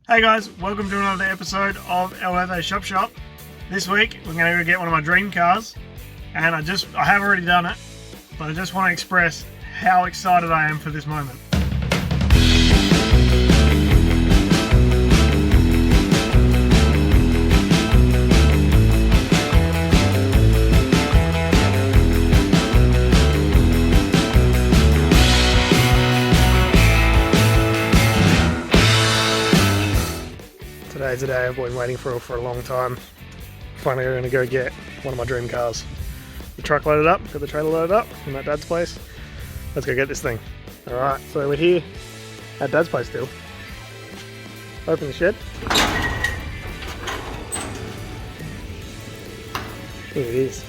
Hey guys, welcome to another episode of El Jefe Shop Shop. This week we're going to go get one of my dream cars, and I have already done it, but I just want to express how excited I am for this moment. Today's the day I've been waiting for a long time. Finally, I'm going to go get one of my dream cars. The truck loaded up, got the trailer loaded up from at Dad's place. Let's go get this thing. Alright, so we're here at Dad's place still. Open the shed. Here it is.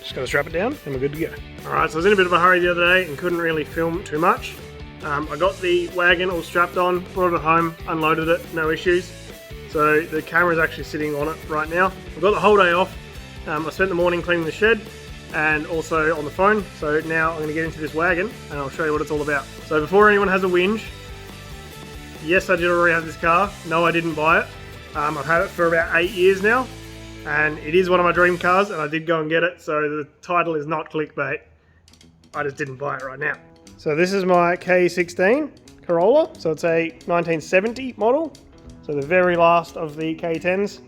Just gotta strap it down and we're good to go. Alright, so I was in a bit of a hurry the other day and couldn't really film too much. I got the wagon all strapped on, brought it home, unloaded it, no issues. So the camera's actually sitting on it right now. I've got the whole day off. I spent the morning cleaning the shed and also on the phone. So now I'm going to get into this wagon and I'll show you what it's all about. So before anyone has a whinge, yes, I did already have this car. No, I didn't buy it. I've had it for about 8 years now. And it is one of my dream cars and I did go and get it. So the title is not clickbait. I just didn't buy it right now. So this is my K16 Corolla. So it's a 1970 model. So the very last of the K10s.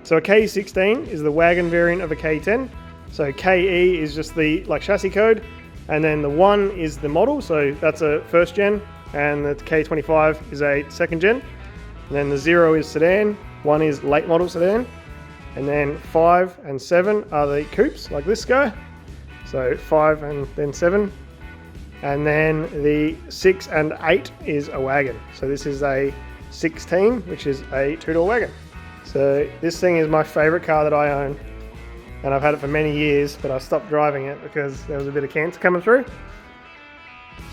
So a K16 is the wagon variant of a K10. So KE is just the chassis code. And then the 1 is the model. So that's a first gen. And the K25 is a second gen. And then the 0 is sedan. 1 is late model sedan. And then 5 and 7 are the coupes, like this guy. So 5 and then 7. And then the 6 and 8 is a wagon. So this is a 16, which is a 2-door wagon. So this thing is my favorite car that I own. And I've had it for many years, but I stopped driving it because there was a bit of cancer coming through.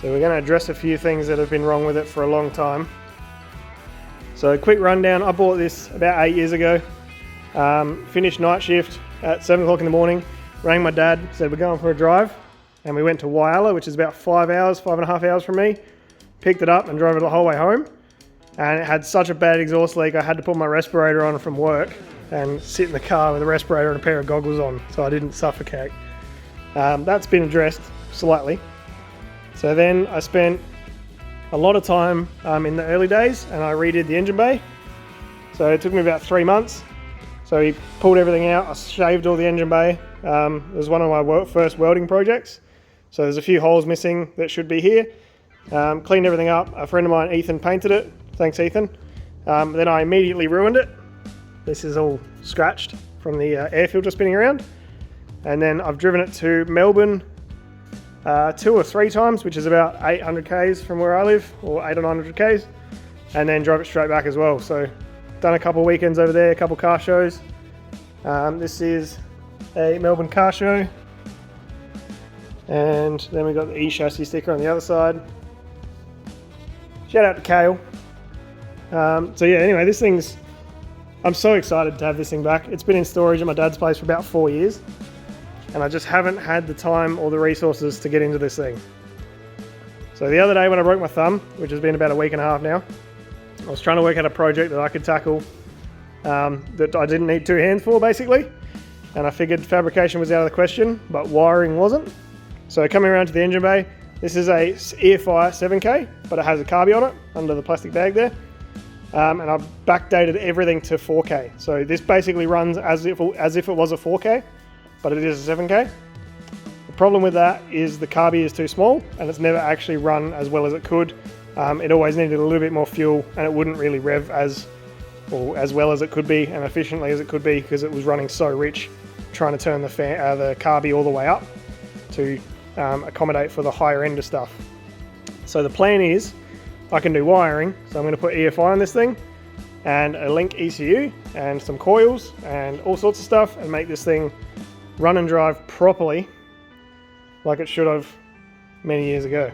So we're going to address a few things that have been wrong with it for a long time. So a quick rundown. I bought this about 8 years ago. Finished night shift at 7 o'clock in the morning. Rang my dad, said we're going for a drive. And we went to Whyalla, which is about 5.5 hours from me. Picked it up and drove it the whole way home. And it had such a bad exhaust leak, I had to put my respirator on from work and sit in the car with a respirator and a pair of goggles on so I didn't suffocate. That's been addressed slightly. So then I spent a lot of time in the early days and I redid the engine bay. So it took me about 3 months. So he pulled everything out, I shaved all the engine bay. It was one of my first welding projects. So there's a few holes missing that should be here. Cleaned everything up. A friend of mine, Ethan, painted it. Thanks, Ethan. Then I immediately ruined it. This is all scratched from the air filter spinning around. And then I've driven it to Melbourne 2 or 3 times, which is about 800 Ks from where I live, or 800 or 900 Ks. And then drove it straight back as well. So done a couple of weekends over there, a couple car shows. This is a Melbourne car show. And then we got the E-chassis sticker on the other side. Shout out to Kale. So yeah, anyway, I'm so excited to have this thing back. It's been in storage at my dad's place for about 4 years. And I just haven't had the time or the resources to get into this thing. So the other day when I broke my thumb, which has been about a week and a half now, I was trying to work out a project that I could tackle that I didn't need 2 hands for, basically. And I figured fabrication was out of the question, but wiring wasn't. So coming around to the engine bay, this is a EFI 7K, but it has a carby on it under the plastic bag there. And I've backdated everything to 4K. So this basically runs as if it was a 4K, but it is a 7K. The problem with that is the carby is too small and it's never actually run as well as it could. It always needed a little bit more fuel and it wouldn't really rev as well as it could be and efficiently as it could be because it was running so rich, trying to turn the carby all the way up to accommodate for the higher end of stuff. So the plan is I can do wiring, so I'm going to put EFI on this thing and a link ECU and some coils and all sorts of stuff and make this thing run and drive properly like it should have many years ago.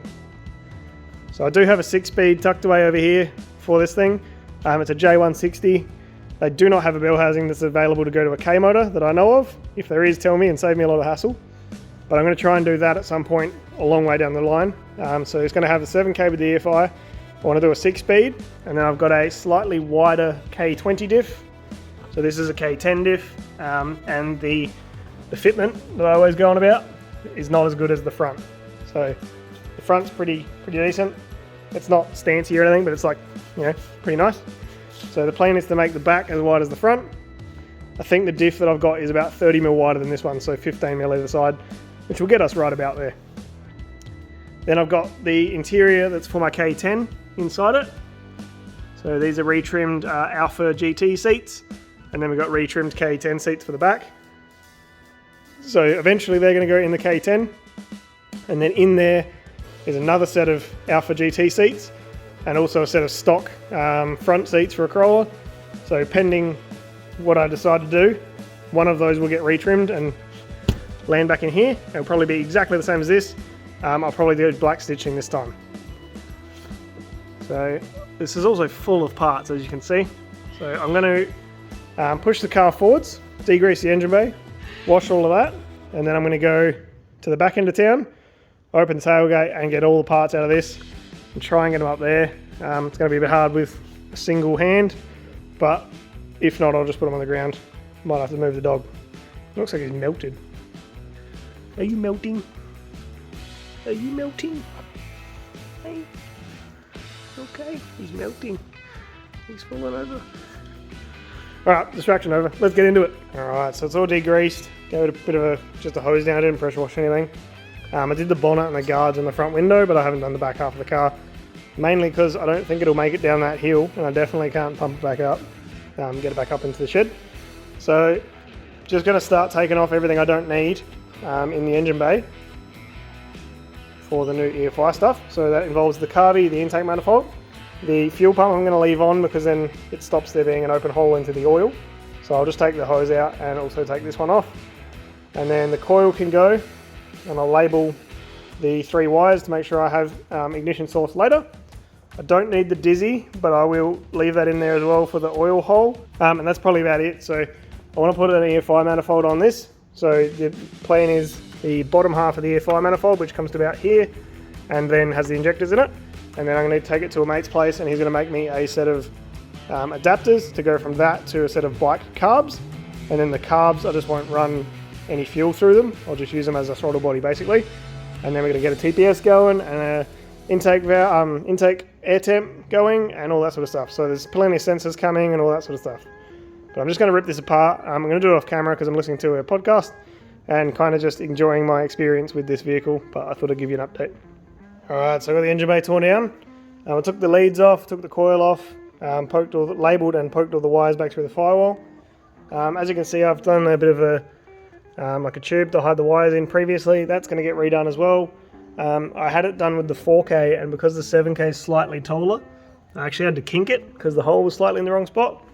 So I do have a 6-speed tucked away over here for this thing. It's a J160. They do not have a bell housing that's available to go to a K motor that I know of. If there is, tell me and save me a lot of hassle. But I'm going to try and do that at some point a long way down the line. So it's going to have the 7K with the EFI. I want to do a 6-speed, and then I've got a slightly wider K20 diff. So this is a K10 diff, and the fitment that I always go on about is not as good as the front. So the front's pretty decent. It's not stancy or anything, but it's like, you know, pretty nice. So the plan is to make the back as wide as the front. I think the diff that I've got is about 30mm wider than this one, so 15mm either side, which will get us right about there. Then I've got the interior that's for my K10 inside it. So these are retrimmed Alpha GT seats, and then we've got retrimmed K10 seats for the back. So eventually they're going to go in the K10, and then in there is another set of Alpha GT seats, and also a set of stock front seats for a Corolla. So pending what I decide to do, one of those will get retrimmed and land back in here. It'll probably be exactly the same as this. I'll probably do black stitching this time. So this is also full of parts, as you can see. So I'm going to push the car forwards, degrease the engine bay, wash all of that, and then I'm going to go to the back end of town, open the tailgate and get all the parts out of this and try and get them up there. It's going to be a bit hard with a single hand, but if not, I'll just put them on the ground. Might have to move the dog. It looks like he's melted. Are you melting? Are you melting? Hey. Okay, he's melting. He's falling over. Alright, distraction over. Let's get into it. Alright, so it's all degreased. Gave it a bit of just a hose down. I didn't pressure wash anything. I did the bonnet and the guards on the front window, but I haven't done the back half of the car. Mainly because I don't think it'll make it down that hill, and I definitely can't pump it back up. Get it back up into the shed. So, just going to start taking off everything I don't need in the engine bay for the new EFI stuff. So that involves the carby, the intake manifold. The fuel pump I'm going to leave on because then it stops there being an open hole into the oil. So I'll just take the hose out and also take this one off. And then the coil can go, and I'll label the 3 wires to make sure I have ignition source later. I don't need the Dizzy, but I will leave that in there as well for the oil hole. And that's probably about it. So I want to put an EFI manifold on this. So the plan is the bottom half of the EFI manifold, which comes to about here, and then has the injectors in it. And then I'm going to take it to a mate's place, and he's going to make me a set of adapters to go from that to a set of bike carbs. And then the carbs, I just won't run any fuel through them. I'll just use them as a throttle body basically. And then we're going to get a TPS going and a intake air temp going and all that sort of stuff. So there's plenty of sensors coming and all that sort of stuff. But I'm just going to rip this apart. I'm going to do it off camera because I'm listening to a podcast and kind of just enjoying my experience with this vehicle, but I thought I'd give you an update. Alright, so I got the engine bay torn down. I took the leads off, took the coil off, labelled and poked all the wires back through the firewall. As you can see, I've done a bit of a like a tube to hide the wires in previously. That's going to get redone as well. I had it done with the 4K, and because the 7K is slightly taller, I actually had to kink it because the hole was slightly in the wrong spot.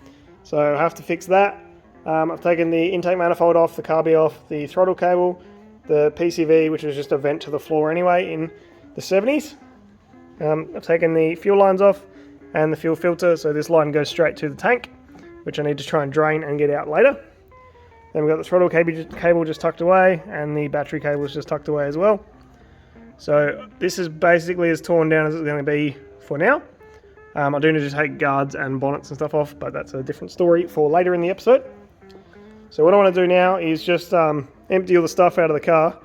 So I have to fix that. I've taken the intake manifold off, the carby off, the throttle cable, the PCV, which is just a vent to the floor anyway in the 70s. I've taken the fuel lines off and the fuel filter, so this line goes straight to the tank, which I need to try and drain and get out later. Then we've got the throttle cable just tucked away, and the battery cable is just tucked away as well. So this is basically as torn down as it's going to be for now. I do need to take guards and bonnets and stuff off, but that's a different story for later in the episode. So what I want to do now is just empty all the stuff out of the car,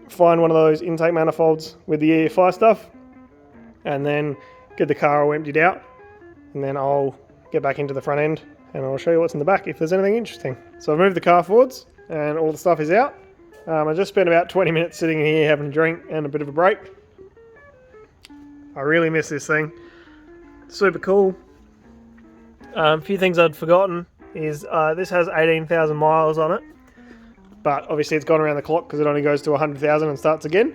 find one of those intake manifolds with the EFI stuff, and then get the car all emptied out, and then I'll get back into the front end and I'll show you what's in the back if there's anything interesting. So I've moved the car forwards and all the stuff is out. I just spent about 20 minutes sitting here having a drink and a bit of a break. I really miss this thing. Super cool. A few things I'd forgotten is this has 18,000 miles on it, but obviously it's gone around the clock because it only goes to 100,000 and starts again.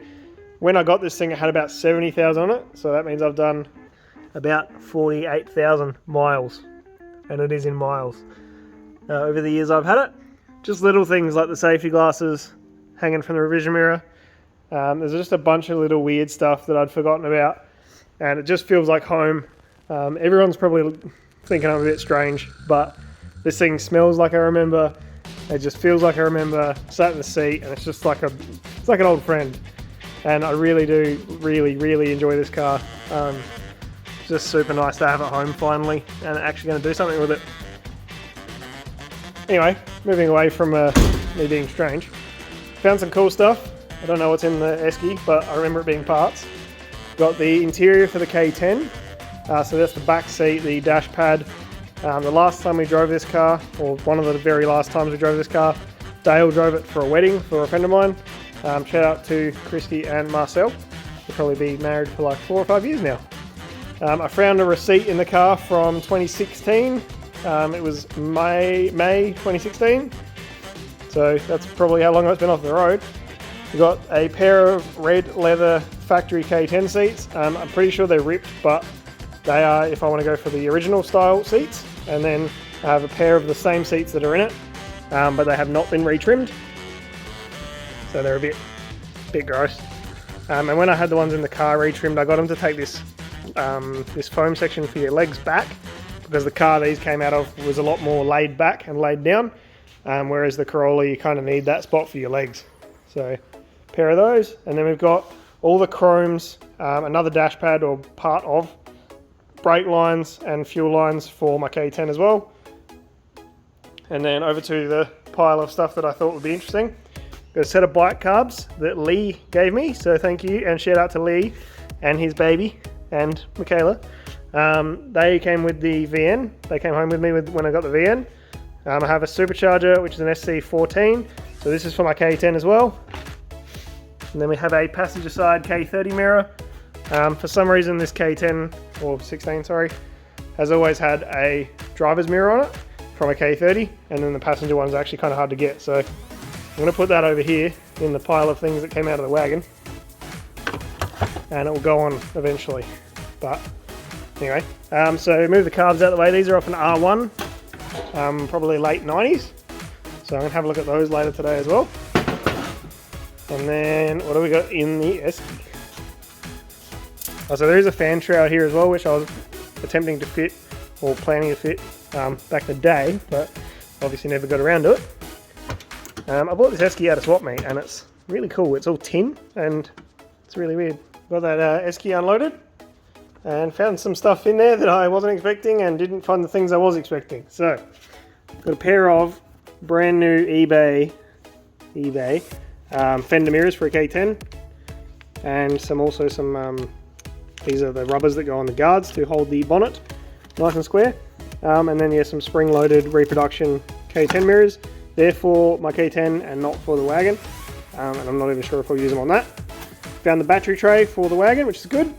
When I got this thing, it had about 70,000 on it, so that means I've done about 48,000 miles, and it is in miles. Over the years I've had it. Just little things like the safety glasses hanging from the revision mirror. There's just a bunch of little weird stuff that I'd forgotten about, and it just feels like home. Everyone's probably thinking I'm a bit strange, but this thing smells like I remember. It just feels like I remember. Sat in the seat, and it's just like an old friend. and I really do really enjoy this car. Just super nice to have at home finally, and actually going to do something with it. Anyway, moving away from me being strange, found some cool stuff. I don't know what's in the Esky, but I remember it being parts. Got the interior for the K10, so that's the back seat, the dash pad. The last time we drove this car, or one of the very last times we drove this car, Dale drove it for a wedding for a friend of mine. Shout out to Christy and Marcel. They'll probably be married for like 4 or 5 years now. I found a receipt in the car from 2016. It was May 2016. So that's probably how long it's been off the road. We got a pair of red leather factory K10 seats. I'm pretty sure they're ripped, but they are if I want to go for the original style seats. And then I have a pair of the same seats that are in it, but they have not been retrimmed. So they're a bit gross. And when I had the ones in the car retrimmed, I got them to take this this foam section for your legs back, because the car these came out of was a lot more laid back and laid down, whereas the Corolla you kind of need that spot for your legs. So a pair of those, and then we've got all the chromes, another dash pad or part of, brake lines and fuel lines for my K10 as well. And then over to the pile of stuff that I thought would be interesting. Got a set of bike carbs that Lee gave me, so thank you and shout out to Lee and his baby and Michaela. They came with the VN. They came home with me when I got the VN. I have a supercharger, which is an SC14, so this is for my K10 as well. And then we have a passenger side K30 mirror. For some reason this K10, or 16 sorry, has always had a driver's mirror on it from a K30, and then the passenger one's actually kind of hard to get, so I'm going to put that over here in the pile of things that came out of the wagon, and it will go on eventually. But anyway, so move the carbs out of the way. These are off an R1, probably late 90s, so I'm going to have a look at those later today as well. And then what do we got in the Esky? Oh, so there is a fan shroud here as well, which I was attempting to fit, or planning to fit, back in the day, but obviously never got around to it. I bought this Esky out of Swap Meet, and it's really cool. It's all tin, and it's really weird. Got that Esky unloaded, and found some stuff in there that I wasn't expecting, and didn't find the things I was expecting. So, got a pair of brand new eBay fender mirrors for a K10, and also some these are the rubbers that go on the guards to hold the bonnet nice and square, and then some spring-loaded reproduction K10 mirrors. They're for my K10 and not for the wagon, and I'm not even sure if I'll use them on that. Found the battery tray for the wagon, which is good.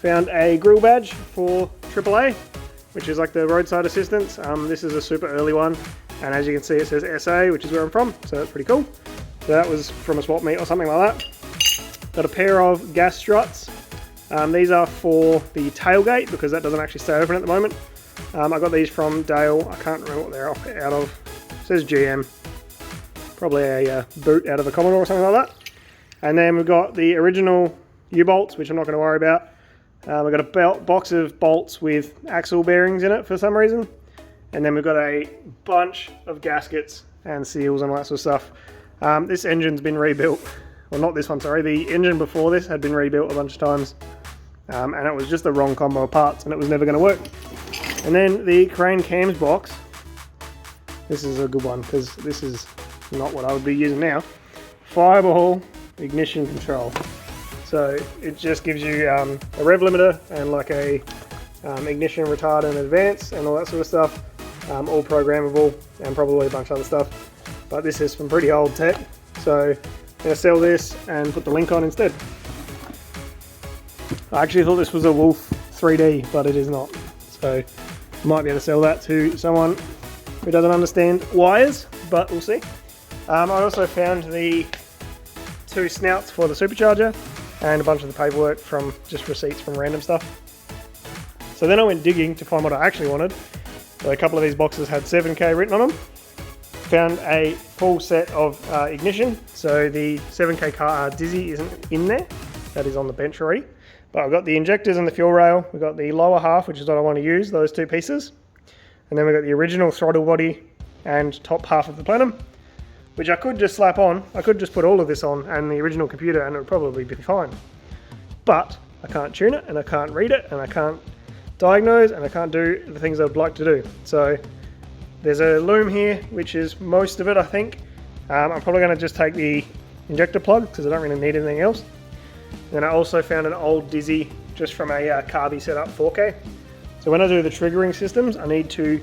Found a grill badge for AAA, which is like the roadside assistance. This is a super early one, and as you can see it says SA, which is where I'm from, so that's pretty cool. So that was from a Swap Meet or something like that. Got a pair of gas struts. These are for the tailgate, because that doesn't actually stay open at the moment. I got these from Dale. I can't remember what they're out of. It says GM. Probably a boot out of a Commodore or something like that. And then we've got the original U-bolts, which I'm not going to worry about. We've got a box of bolts with axle bearings in it for some reason. And then we've got a bunch of gaskets and seals and all that sort of stuff. This engine's been rebuilt. Well, not this one, sorry. The engine before this had been rebuilt a bunch of times. And it was just the wrong combo of parts, and it was never going to work. And then the Crane cams box. This is a good one, because this is not what I would be using now. Fireball ignition control. So it just gives you a rev limiter and like a ignition retard and advance and all that sort of stuff. All programmable, and probably a bunch of other stuff. But this is some pretty old tech, so I'm going to sell this and put the link on instead. I actually thought this was a Wolf 3D, but it is not. So I might be able to sell that to someone who doesn't understand wires, but we'll see. I also found the 2 snouts for the supercharger and a bunch of the paperwork from just receipts from random stuff. So then I went digging to find what I actually wanted. So a couple of these boxes had 7K written on them. Found a full set of ignition. So the 7K car Dizzy isn't in there. That is on the bench already. But I've got the injectors and the fuel rail. We've got the lower half, which is what I want to use, those 2 pieces. And then we've got the original throttle body and top half of the plenum. which I could just slap on. I could just put all of this on and the original computer and it would probably be fine. But I can't tune it and I can't read it and I can't diagnose and I can't do the things I would like to do. So there's a loom here, which is most of it, I think. I'm probably going to just take the injector plug because I don't really need anything else. Then I also found an old Dizzy just from a Carby setup 4K. So when I do the triggering systems, I need to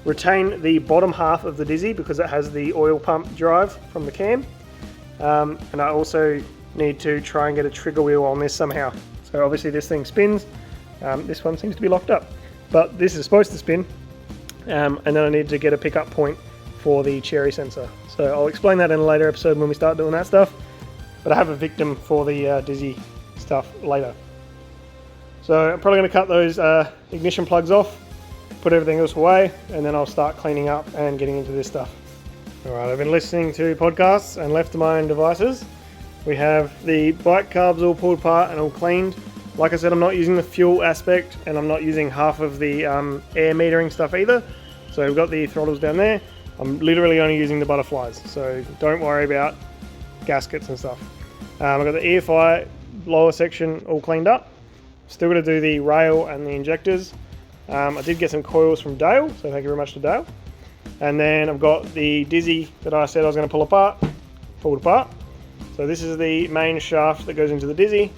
retain the bottom half of the Dizzy because it has the oil pump drive from the cam. And I also need to try and get a trigger wheel on this somehow. So obviously this thing spins. This one seems to be locked up, but this is supposed to spin. And then I need to get a pickup point for the cherry sensor. So I'll explain that in a later episode when we start doing that stuff. But I have a victim for the Dizzy stuff later. So I'm probably going to cut those ignition plugs off, put everything else away, and then I'll start cleaning up and getting into this stuff. Alright, I've been listening to podcasts and left to my own devices. We have the bike carbs all pulled apart and all cleaned. Like I said, I'm not using the fuel aspect and I'm not using half of the air metering stuff either. So we've got the throttles down there. I'm literally only using the butterflies, so don't worry about gaskets and stuff. I've got the EFI lower section all cleaned up. Still got to do the rail and the injectors. I did get some coils from Dale, so thank you very much to Dale. And then I've got the Dizzy that I said I was going to pull apart, pulled apart. So this is the main shaft that goes into the Dizzy,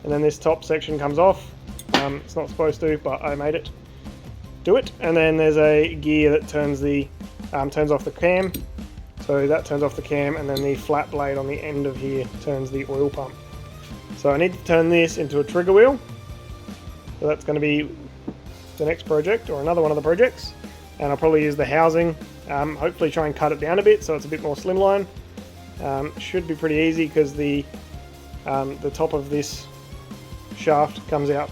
and then this top section comes off. It's not supposed to, but I made it do it. And then there's a gear that turns off the cam. So that turns off the cam, and then the flat blade on the end of here turns the oil pump. So I need to turn this into a trigger wheel. So that's going to be the next project, or another one of the projects. And I'll probably use the housing, hopefully try and cut it down a bit so it's a bit more slimline. Should be pretty easy because the top of this shaft comes out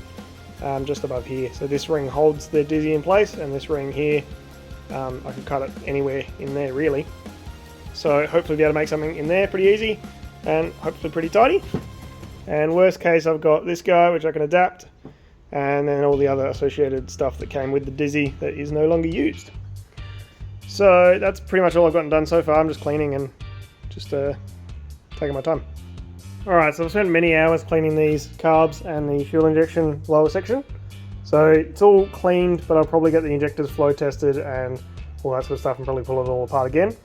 just above here. So this ring holds the Dizzy in place, and this ring here, I can cut it anywhere in there really. So hopefully be able to make something in there pretty easy and hopefully pretty tidy. And worst case, I've got this guy which I can adapt, and then all the other associated stuff that came with the Dizzy that is no longer used. So that's pretty much all I've gotten done so far. I'm just cleaning and just taking my time. Alright, so I've spent many hours cleaning these carbs and the fuel injection lower section. So it's all cleaned, but I'll probably get the injectors flow tested and all that sort of stuff and probably pull it all apart again.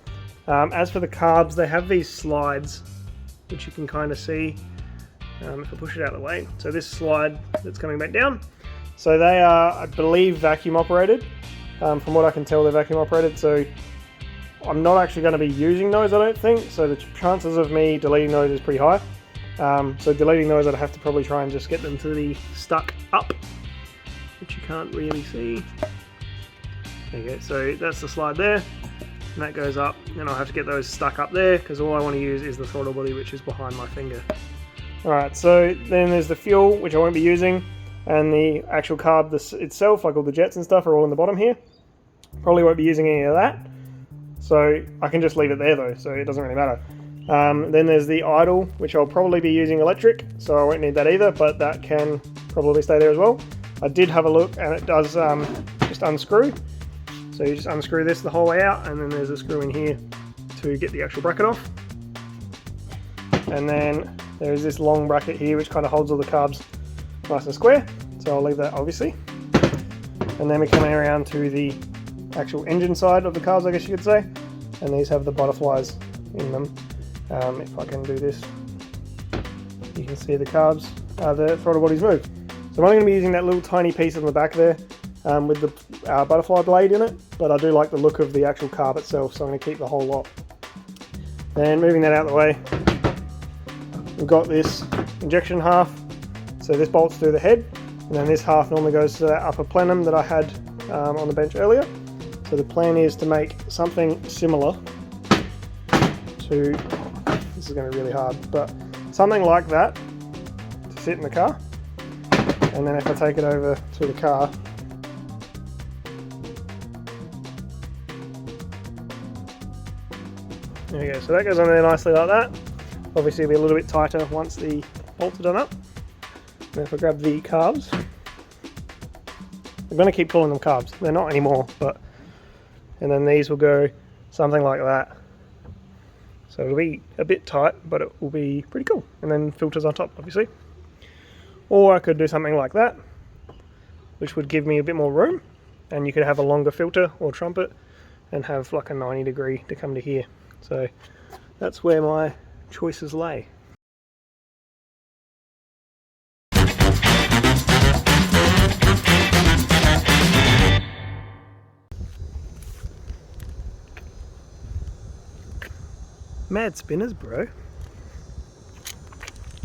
As for the carbs, they have these slides, which you can kind of see if I push it out of the way. So this slide that's coming back down. So they are, I believe, vacuum operated. From what I can tell, they're vacuum operated. So I'm not actually going to be using those, I don't think. So the chances of me deleting those is pretty high. So deleting those, I'd have to probably try and just get them to be stuck up, which you can't really see. There you go. So that's the slide there. And that goes up, and I'll have to get those stuck up there because all I want to use is the throttle body, which is behind my finger. Alright, so then there's the fuel, which I won't be using, and the actual carb itself, like all the jets and stuff, are all in the bottom here. Probably won't be using any of that, so I can just leave it there though, so it doesn't really matter. Then there's the idle, which I'll probably be using electric, so I won't need that either, but that can probably stay there as well. I did have a look, and it does just unscrew. So you just unscrew this the whole way out, and then there's a screw in here to get the actual bracket off. And then there's this long bracket here which kind of holds all the carbs nice and square. So I'll leave that obviously. And then we're coming around to the actual engine side of the carbs, I guess you could say. And these have the butterflies in them. If I can do this, you can see the carbs, the throttle bodies move. So I'm only going to be using that little tiny piece on the back there with the butterfly blade in it, but I do like the look of the actual carb itself, so I'm going to keep the whole lot. Then moving that out of the way, we've got this injection half. So this bolts through the head, and then this half normally goes to that upper plenum that I had on the bench earlier. So the plan is to make something similar to, this is going to be really hard, but something like that to sit in the car. And then if I take it over to the car, there we go, so that goes on there nicely like that. Obviously it'll be a little bit tighter once the bolts are done up. And if I grab the carbs, I'm going to keep calling them carbs, they're not anymore, but, and then these will go something like that So it'll be a bit tight, but it will be pretty cool. And then filters on top, obviously. Or I could do something like that, which would give me a bit more room, and you could have a longer filter or trumpet and have like a 90 degree to come to here. So that's where my choices lay. Mad spinners, bro.